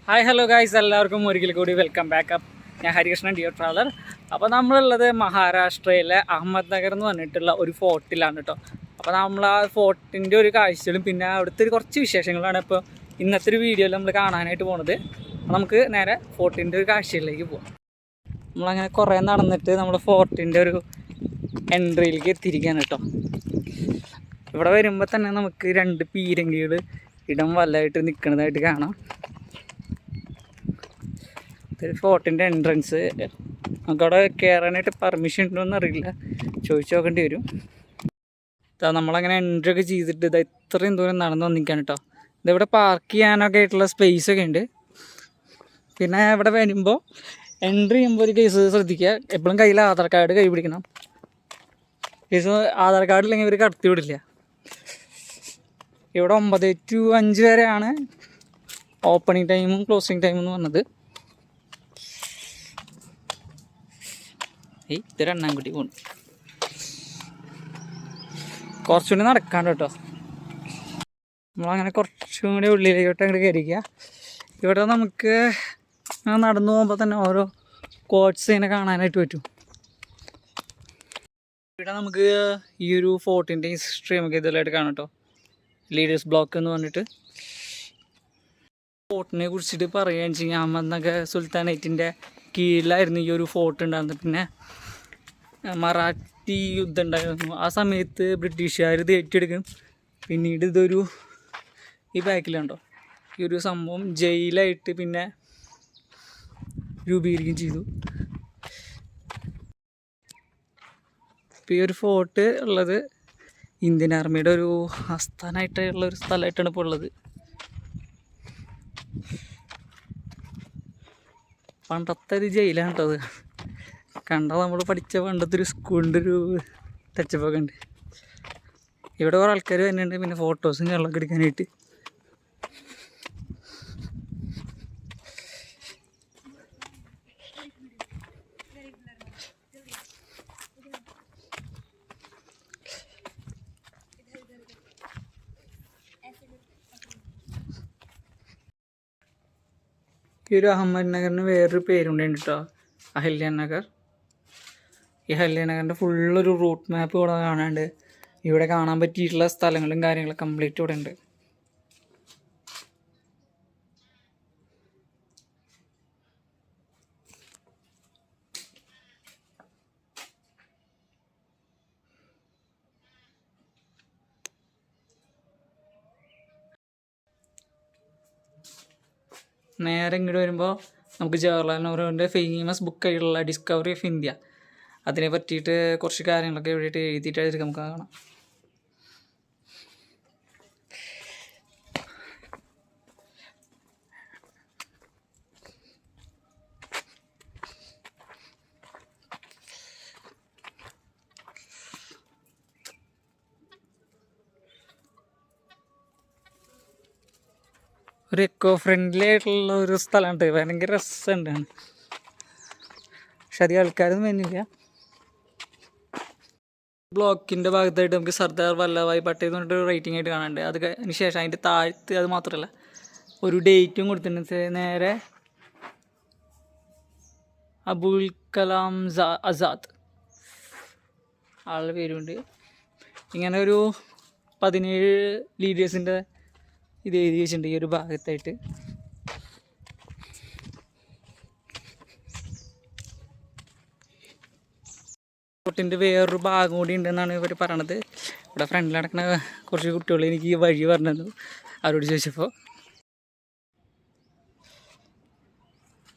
Hi hello guys, എല്ലാവർക്കും ഒരിക്കൽ കൂടി വെൽക്കം ബാക്ക് അപ്പ്. ഞാൻ ഹരികൃഷ്ണൻ ഡിയർ ട്രാവലർ. അപ്പോൾ നമ്മളുള്ളത് മഹാരാഷ്ട്രയിലെ അഹമ്മദ് നഗർ എന്ന് പറഞ്ഞിട്ടുള്ള ഒരു ഫോർട്ടിലാണ് കേട്ടോ. അപ്പോൾ നമ്മൾ ആ ഫോർട്ടിൻ്റെ ഒരു കാഴ്ചകളും പിന്നെ അവിടുത്തെ ഒരു കുറച്ച് വിശേഷങ്ങളാണ് ഇപ്പോൾ ഇന്നത്തെ ഒരു വീഡിയോയിൽ നമ്മൾ കാണാനായിട്ട് പോണത്. നമുക്ക് നേരെ ഫോർട്ടിൻ്റെ ഒരു കാഴ്ചയിലേക്ക് പോകാം. നമ്മളങ്ങനെ കുറേ നടന്നിട്ട് നമ്മൾ ഫോർട്ടിൻ്റെ ഒരു എൻട്രിയിലേക്ക് എത്തിയിരിക്കുകയാണ് കേട്ടോ. ഇവിടെ വരുമ്പോൾ തന്നെ നമുക്ക് രണ്ട് പീരങ്കികൾ ഇടം വല്ലായിട്ട് നിൽക്കുന്നതായിട്ട് കാണാം. ഫോർട്ടിൻ്റെ എൻട്രൻസ് നമുക്കവിടെ കയറാനായിട്ട് പെർമിഷൻ ഉണ്ടോയെന്ന് അറിയില്ല, ചോദിച്ചു നോക്കേണ്ടി വരും. നമ്മളങ്ങനെ എൻട്രി ഒക്കെ ചെയ്തിട്ട് ഇത് ഇത്രയും ദൂരം നടന്നു വന്നിരിക്കുകയാണ് കേട്ടോ. ഇതിവിടെ പാർക്ക് ചെയ്യാനൊക്കെ ആയിട്ടുള്ള സ്പേസൊക്കെ ഉണ്ട്. പിന്നെ ഇവിടെ വരുമ്പോൾ എൻട്രി ചെയ്യുമ്പോൾ ഒരു കേസ് ശ്രദ്ധിക്കുക, എപ്പോഴും കയ്യിൽ ആധാർ കാർഡ് കൈ പിടിക്കണം. കേസ് ആധാർ കാർഡ് ഇല്ലെങ്കിൽ ഇവർ കടത്തി വിടില്ല. ഇവിടെ 9 to 5 വരെയാണ് ഓപ്പണിങ് ടൈമും ക്ലോസിങ് ടൈമും എന്ന് പറഞ്ഞത്. ഇത് രണ്ടാംകുട്ടി പോകുന്നു, കുറച്ചുകൂടി നടക്കാണ്ട് കേട്ടോ. നമ്മളങ്ങനെ കുറച്ചും കൂടി ഉള്ളിലേക്കോട്ട് അങ്ങോട്ട് കയറിക്കുക. ഇവിടെ നമുക്ക് നടന്നു പോകുമ്പോൾ തന്നെ ഓരോ കോട്ട്സ് ഇങ്ങനെ കാണാനായിട്ട് പറ്റും. ഇവിടെ നമുക്ക് ഈ ഒരു ഫോർട്ടിൻ്റെ ഹിസ്റ്ററി നമുക്ക് ഇതിലായിട്ട് കാണാം കേട്ടോ. ലീഡേഴ്സ് ബ്ലോക്ക് എന്ന് പറഞ്ഞിട്ട് ഫോർട്ടിനെ കുറിച്ചിട്ട് പറയുകയെന്ന് വെച്ച് കഴിഞ്ഞാൽ അഹമ്മദ് നഗർ സുൽത്താനേറ്റിൻ്റെ കീഴിലായിരുന്നു ഈ ഒരു ഫോർട്ട് ഉണ്ടായിരുന്നത്. പിന്നെ മറാഠി യുദ്ധം ഉണ്ടായിരുന്നു. ആ സമയത്ത് ബ്രിട്ടീഷുകാർ ഇത് ഏറ്റെടുക്കും. പിന്നീട് ഇതൊരു ഈ ബാക്കിലുണ്ടോ ഈ ഒരു സംഭവം ജയിലായിട്ട് പിന്നെ രൂപീകരിക്കുകയും ചെയ്തു. ഇപ്പോൾ ഈ ഒരു ഫോർട്ട് ഉള്ളത് ഇന്ത്യൻ ആർമിയുടെ ഒരു ആസ്ഥാനമായിട്ടുള്ള ഒരു സ്ഥലമായിട്ടാണ് ഇപ്പോൾ ഉള്ളത്. പണ്ടത്തെ ഒരു ജയിലാണ് കേട്ടോ അത്. കണ്ടാൽ നമ്മൾ പഠിച്ച പണ്ടത്തെ ഒരു സ്കൂളിൻ്റെ ഒരു ടച്ചപ്പൊക്കെ ഉണ്ട്. ഇവിടെ കുറേ ആൾക്കാർ തന്നെയുണ്ട്, പിന്നെ ഫോട്ടോസും കാര്യങ്ങളൊക്കെ എടുക്കാനായിട്ട്. ഈ ഒരു അഹമ്മദ് നഗറിന് വേറൊരു പേരുണ്ടായിരുന്നു കേട്ടോ, അഹല്യ നഗർ. ഈ അഹല്യ നഗറിൻ്റെ ഫുള്ളൊരു റൂട്ട് മാപ്പ് ഇവിടെ കാണാണ്ട്. ഇവിടെ കാണാൻ പറ്റിയിട്ടുള്ള സ്ഥലങ്ങളും കാര്യങ്ങളും കംപ്ലീറ്റ് ഇവിടെ ഉണ്ട്. നേരെ ഇങ്ങോട്ട് വരുമ്പോൾ നമുക്ക് ജവഹർലാൽ നെഹ്റുവിൻ്റെ ഫേമസ് ബുക്കായിട്ടുള്ള ഡിസ്കവറി ഓഫ് ഇന്ത്യ, അതിനെ പറ്റിയിട്ട് കുറച്ച് കാര്യങ്ങളൊക്കെ എഴുതിയിട്ട് എഴുതിയിട്ടായിട്ട് നമുക്ക് കാണാം. ഒരു എക്കോ ഫ്രണ്ട്ലി ആയിട്ടുള്ള ഒരു സ്ഥലമുണ്ട്, ഭയങ്കര രസമുണ്ട്. പക്ഷെ അധികം ആൾക്കാരൊന്നും വരുന്നില്ല. ബ്ലോക്കിൻ്റെ ഭാഗത്തായിട്ട് നമുക്ക് സർദാർ വല്ലഭായ് പട്ടേൽ എന്ന് പറഞ്ഞിട്ട് റേറ്റിംഗ് ആയിട്ട് കാണാനുണ്ട്. അതിന് ശേഷം അതിൻ്റെ താഴത്ത് അത് മാത്രമല്ല ഒരു ഡേറ്റും കൊടുത്തിട്ടുണ്ട്. നേരെ അബുൽ കലാം ആസാദ് ആളുടെ പേരുണ്ട്. ഇങ്ങനെ ഒരു 17 ലീഡേഴ്സിൻ്റെ ഇത് എഴുതി വെച്ചിട്ടുണ്ട് ഈ ഒരു ഭാഗത്തായിട്ട്. ഫോർട്ടിൻ്റെ വേറൊരു ഭാഗം കൂടി ഉണ്ടെന്നാണ് ഇവർ പറയണത്. ഇവിടെ ഫ്രണ്ടിൽ നടക്കുന്ന കുറച്ച് കുട്ടികൾ എനിക്ക് ഈ വഴി പറഞ്ഞു അവരോട് ചോദിച്ചപ്പോൾ.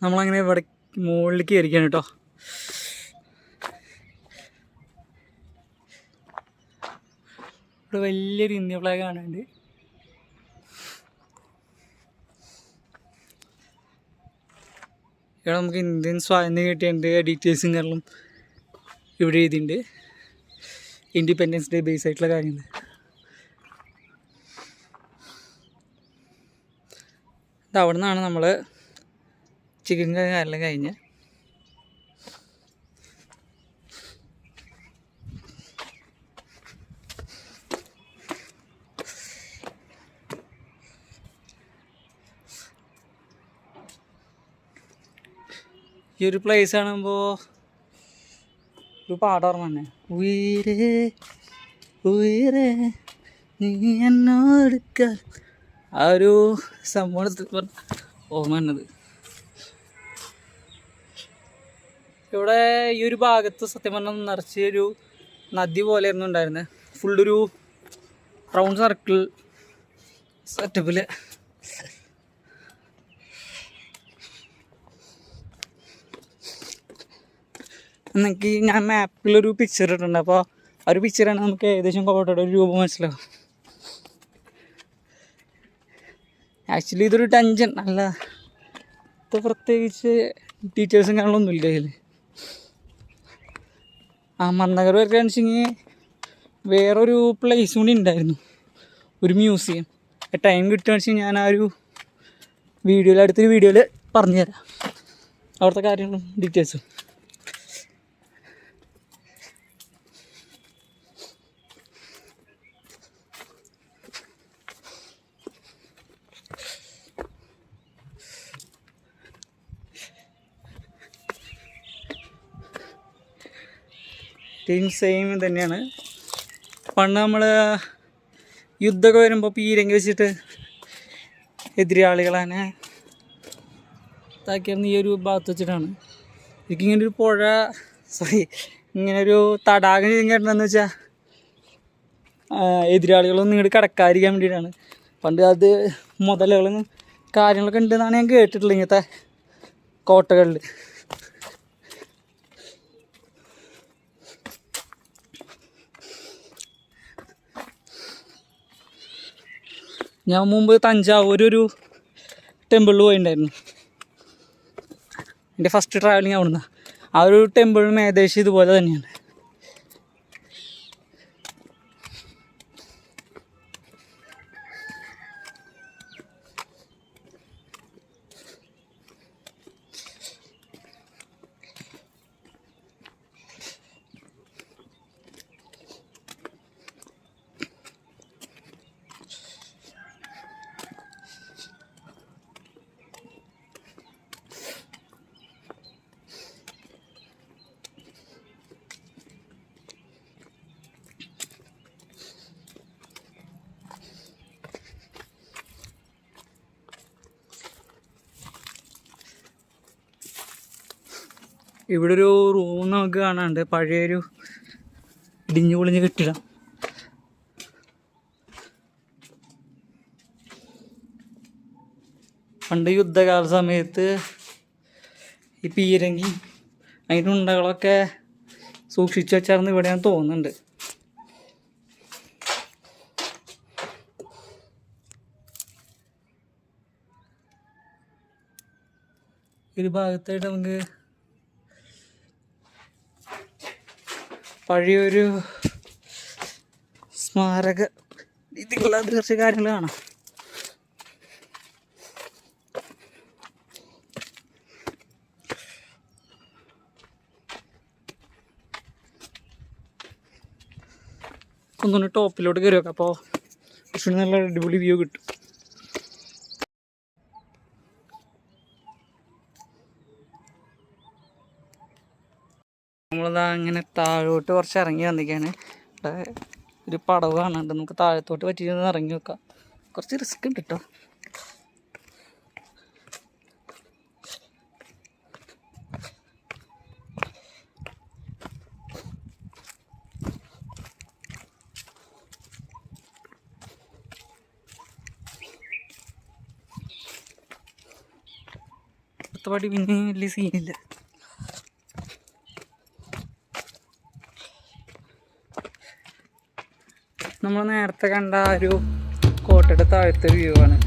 നമ്മളങ്ങനെ ഇവിടെ മുകളിൽ കയറിക്കാണ് കേട്ടോ. ഇവിടെ വലിയൊരു ഇന്ത്യ ഫ്ലാഗ് കാണാനുണ്ട്. ഇവിടെ നമുക്ക് ഇന്ത്യൻ സ്വാതന്ത്ര്യം കിട്ടിയതിൻ്റെ ഡീറ്റെയിൽസും കാരണം ഇവിടെ എഴുതിയിട്ടുണ്ട്. ഇൻഡിപെൻഡൻസ് ഡേ ബേസ് ആയിട്ടുള്ള കാര്യങ്ങൾ. അവിടെ നിന്നാണ് നമ്മൾ ചിക്കൻ കാര്യം കഴിഞ്ഞ് ഈ ഒരു പ്ലേസ് കാണുമ്പോൾ ഒരു പാടം ഓർമ്മ തന്നെ, ഉയരേ ഉയരേ നീ എന്നോടുക്കാൽ, ആ ഒരു സംഭവം ഓർമ്മ വന്നത്. ഇവിടെ ഈ ഒരു ഭാഗത്ത് സത്യം പറഞ്ഞാൽ നിറച്ച് ഒരു നദി പോലെയായിരുന്നു ഉണ്ടായിരുന്നത്. ഫുള്ളൊരു റൗണ്ട് സർക്കിൾ സെറ്റപ്പിൽ. എനിക്ക് ഞാൻ മാപ്പിലൊരു പിക്ചർ ഇട്ടിട്ടുണ്ട്. അപ്പോൾ ആ ഒരു പിക്ചറാണ് നമുക്ക് ഏകദേശം കോട്ടയുടെ ഒരു രൂപം മനസ്സിലാവും. ആക്ച്വലി ഇതൊരു ടെൻഷൻ അല്ല, ഇത് പ്രത്യേകിച്ച് ഡീറ്റെയിൽസും കാണുന്നൊന്നുമില്ല ഇതിൽ. അഹമ്മദ്നഗർ വരികയാണെന്ന് വെച്ചെങ്കിൽ വേറൊരു പ്ലേസ് കൂടി ഉണ്ടായിരുന്നു, ഒരു മ്യൂസിയം. ടൈം കിട്ടുകയാണെന്ന് വെച്ചാൽ ഞാൻ ആ ഒരു അടുത്തൊരു വീഡിയോയിൽ പറഞ്ഞുതരാം അവിടുത്തെ കാര്യങ്ങളും ഡീറ്റെയിൽസും. ടീം സെയിം തന്നെയാണ്. പണ്ട് നമ്മൾ യുദ്ധമൊക്കെ വരുമ്പോൾ പീരങ്കി വെച്ചിട്ട് എതിരാളികളെ ഇതാക്കിയിരുന്ന ഈ ഒരു ഭാഗത്ത് വെച്ചിട്ടാണ്. എനിക്കിങ്ങനൊരു ഇങ്ങനൊരു തടാകം കേട്ടതെന്ന് വെച്ചാൽ എതിരാളികളൊന്നും ഇങ്ങോട്ട് കടക്കാതിരിക്കാൻ വേണ്ടിയിട്ടാണ്. പണ്ട് അത് മുതലുകളും കാര്യങ്ങളൊക്കെ ഉണ്ടെന്നാണ് ഞാൻ കേട്ടിട്ടുള്ളത് ഇങ്ങനത്തെ കോട്ടകളിൽ. ഞാൻ മുമ്പ് തഞ്ചാവൂർ ഒരു ടെമ്പിളിൽ പോയിട്ടുണ്ടായിരുന്നു. എൻ്റെ ഫസ്റ്റ് ട്രാവലിങ് അവിടുന്ന്. ആ ഒരു ടെമ്പിളിനും ഏകദേശം ഇതുപോലെ തന്നെയാണ്. ഇവിടെ ഒരു റൂം നമുക്ക് കാണാനുണ്ട്, പഴയൊരു ഇടിഞ്ഞു പൊളിഞ്ഞ് കെട്ടിടം. പണ്ട് യുദ്ധകാല സമയത്ത് ഈ പീരങ്കി അതിൻ്റെ ഉണ്ടകളൊക്കെ സൂക്ഷിച്ചു വെച്ചായിരുന്നു ഇവിടെ ഞാൻ തോന്നുന്നുണ്ട്. ഒരു ഭാഗത്തായിട്ട് നമുക്ക് പഴയൊരു സ്മാരക രീതിക്കുള്ള കുറച്ച് കാര്യങ്ങൾ കാണാം. ഒന്നുകൂടി ടോപ്പിലോട്ട് കയറി വെക്കാം, അപ്പോൾ കുറച്ചുകൂടി നല്ല അടിപൊളി വ്യൂ കിട്ടും. നമ്മളിതാ അങ്ങനെ താഴോട്ട് കുറച്ച് ഇറങ്ങി വന്നിരിക്കുകയാണ്. ഇവിടെ ഒരു പടവ് കാണാണ്ട്, നമുക്ക് താഴത്തോട്ട് പറ്റിയിരുന്ന് ഇറങ്ങി വെക്കാം. കുറച്ച് റിസ്ക് ഉണ്ട് കേട്ടോ. അടുത്ത പടി പിന്നെ വലിയ സീനില്ല. നമ്മൾ നേരത്തെ കണ്ട ആ ഒരു കോട്ടയുടെ താഴത്തെ വ്യൂ ആണ്.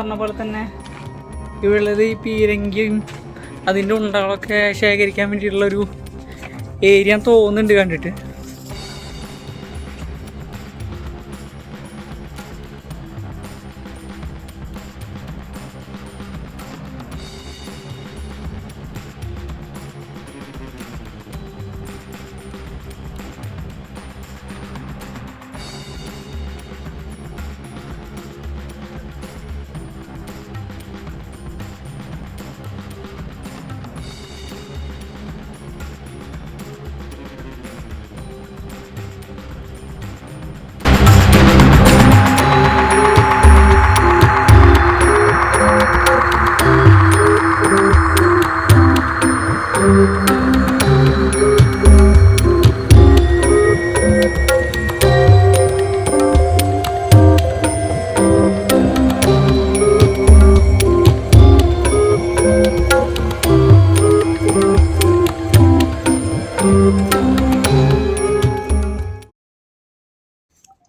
പറഞ്ഞ പോലെ തന്നെ ഇവിടെയുള്ളത് ഈ പീരങ്കിയും അതിൻ്റെ ഉണ്ടകളൊക്കെ ശേഖരിക്കാൻ വേണ്ടിയിട്ടുള്ളൊരു ഏരിയ തോന്നുന്നുണ്ട് കണ്ടിട്ട്.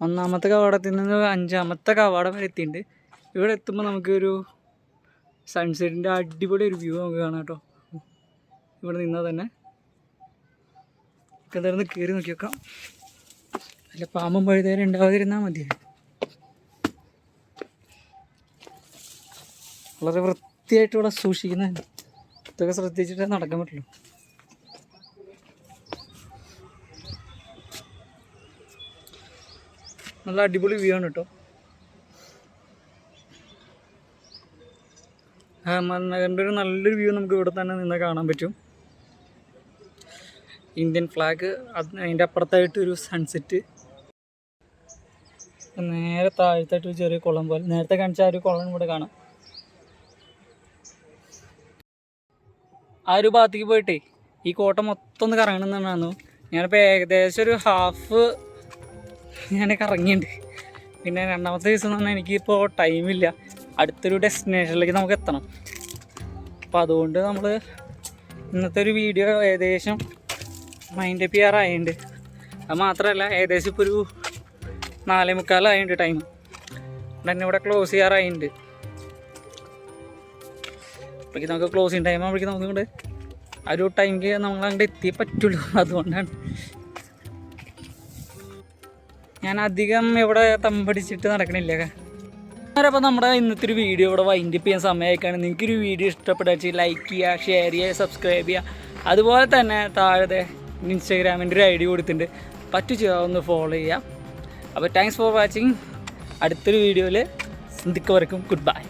ഒന്നാമത്തെ കവാടത്തിൽ നിന്ന് 5ാമത്തെ കവാടം വരെ എത്തിയിട്ടുണ്ട്. ഇവിടെ എത്തുമ്പോൾ നമുക്കൊരു സൺസെറ്റിൻ്റെ അടിപൊളി ഒരു വ്യൂ നമുക്ക് കാണാം കേട്ടോ. ഇവിടെ നിന്നാൽ തന്നെ കിടന്ന് കയറി നോക്കി വെക്കാം. അല്ല പാമ്പും പഴുതേരം ഉണ്ടാവാതിരുന്നാൽ മതി. വളരെ വൃത്തിയായിട്ട് ഇവിടെ സൂക്ഷിക്കുന്നതാണ്. ഇതൊക്കെ ശ്രദ്ധിച്ചിട്ടേ നടക്കാൻ പറ്റുള്ളൂ. നല്ല അടിപൊളി വ്യൂ ആണ് കേട്ടോ. അഹമ്മദ്നഗറിൻ്റെ ഒരു നല്ലൊരു വ്യൂ നമുക്ക് ഇവിടെ തന്നെ നിന്ന് കാണാൻ പറ്റും. ഇന്ത്യൻ ഫ്ലാഗ്, അതിൻ്റെ അപ്പുറത്തായിട്ടൊരു സൺസെറ്റ്, നേരെ താഴത്തായിട്ട് ഒരു ചെറിയ കുളം പോലെ നേരത്തെ കാണിച്ച ആ ഒരു കുളം ഇവിടെ കാണാം. ആ ഒരു ഭാഗത്തേക്ക് പോയിട്ടേ ഈ കോട്ട മൊത്തം ഒന്ന് കറങ്ങണമെന്നാണ്. ഞാനിപ്പോൾ ഏകദേശം ഒരു ഹാഫ് ഞാൻ കറങ്ങിയിട്ടുണ്ട്. പിന്നെ 2ാമത്തെ ദിവസം എന്ന് പറഞ്ഞാൽ എനിക്കിപ്പോൾ ടൈമില്ല, അടുത്തൊരു ഡെസ്റ്റിനേഷനിലേക്ക് നമുക്ക് എത്തണം. അപ്പോൾ അതുകൊണ്ട് നമ്മൾ ഇന്നത്തെ ഒരു വീഡിയോ ഏകദേശം മൈൻഡ് അപ്പ് ചെയ്യാറായിട്ടുണ്ട്. അത് മാത്രമല്ല ഏകദേശം ഇപ്പോൾ ഒരു 4:45 ആയിട്ടുണ്ട് ടൈം. തന്നെ ഇവിടെ ക്ലോസ് ചെയ്യാറായിട്ടുണ്ട്. അപ്പോഴേക്ക് നമുക്ക് ക്ലോസിങ് ടൈം ആകുമ്പോഴേക്കും നമുക്കിങ്ങോട്ട് ആ ഒരു ടൈമിൽ നമ്മളങ്ങോട്ട് എത്തിയേ പറ്റുള്ളൂ. അതുകൊണ്ടാണ് ഞാൻ അധികം ഇവിടെ തമ്പടിച്ചിട്ട് നടക്കണില്ല. അപ്പോൾ നമ്മുടെ ഇന്നത്തെ ഒരു വീഡിയോ ഇവിടെ വൈൻഡ് അപ്പ് ചെയ്യാൻ സമയമായിക്കാണ്. നിങ്ങൾക്കൊരു വീഡിയോ ഇഷ്ടപ്പെട്ടാൽ ലൈക്ക് ചെയ്യുക, ഷെയർ ചെയ്യുക, സബ്സ്ക്രൈബ് ചെയ്യുക. അതുപോലെ തന്നെ താഴെ ഇൻസ്റ്റാഗ്രാമിൻ്റെ ഒരു ID കൊടുത്തിട്ടുണ്ട്, ഒന്ന് ഫോളോ ചെയ്യുക. അപ്പോൾ താങ്ക്സ് ഫോർ വാച്ചിങ്. അടുത്തൊരു വീഡിയോയിൽ സന്ധിക്കവർക്കും ഗുഡ് ബൈ.